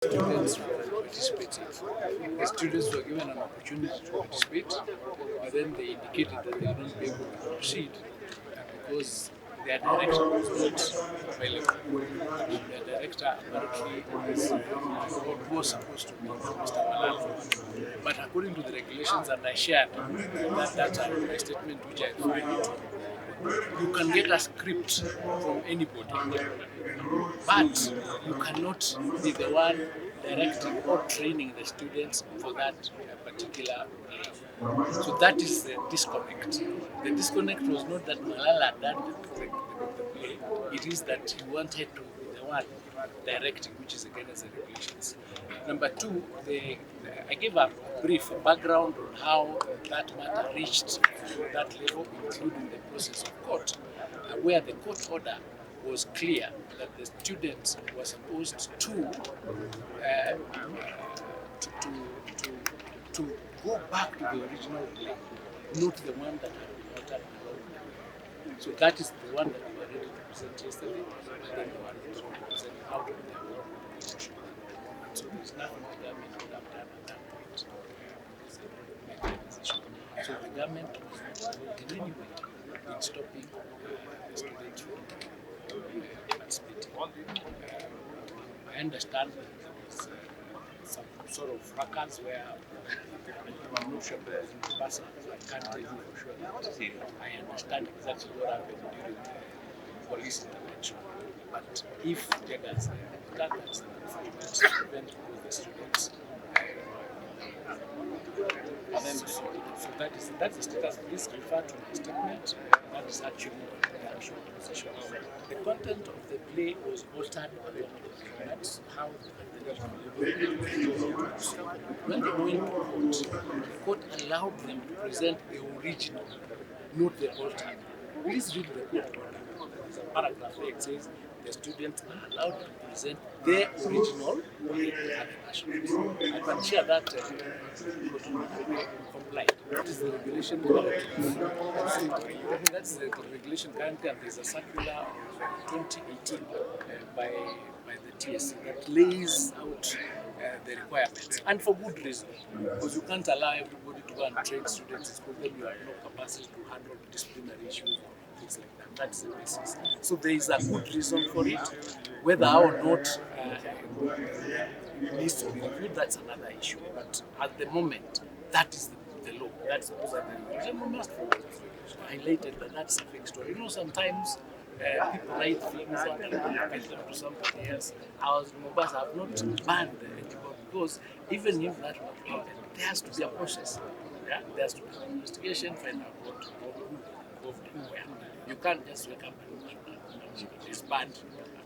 Students were participating. The students were given an opportunity to participate, but then they indicated that they would not be able to proceed because their director was not available. Their director apparently was supposed to be Mr. Malala. But according to the regulations, and I shared that data in my statement, which I filed, you can get a script from anybody, but you cannot be the one directing or training the students for that particular play. So that is the disconnect. The disconnect was not that Malala had done the play, it is that he wanted to be the one directing, which is against the regulations. Number two, I gave a brief background on how that matter reached that level, including the process of court, where the court order was clear that the students were supposed uh, to, to, to, to go back to the original play, not the one that had been altered along. So that is the one that we were ready to present yesterday, and then the one that we present out of the promotion. So there's nothing the government could have done at that point. So the government was not involved in any way in stopping the students from participating. I understand there's some sort of fracas where I'm not sure about the person, so I can't tell you for sure. I understand exactly what happened during the police intervention. But if there is that's the event with the students. And then, so that's the status. Please refer to my statement. That is actually the actual position. The content of the play was altered. That's how when they went to court, the court allowed them to present the original, not the altered. Please read the court order. There's a paragraph where it says the students are allowed to present their original I can share that compliant. That is the regulation currently. That's the regulation currently, and there's a circular of 2018 by the TSC that lays out the requirements, and for good reason, because you can't allow everybody to go and train students in school, then you have no capacity to handle disciplinary issues or things like that. That's the basis. So there is a good reason for it. Whether or not it needs to be reviewed, that's another issue. But at the moment, that is the law. That's also the regulation. We must highlighted that that's a fixed story. You know, sometimes people write things and then compare them to somebody else. I was in Mombasa, I've not banned anybody because even if that were to happen, there has to be a process. Yeah? There has to be an investigation, find out what who where. You can't just wake up and disband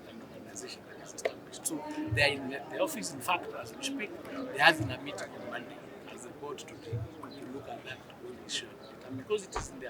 an organization that is established. So they are in the office, in fact, as we speak, they're having a meeting on Monday as a board to look at that whole issue. And because it is in their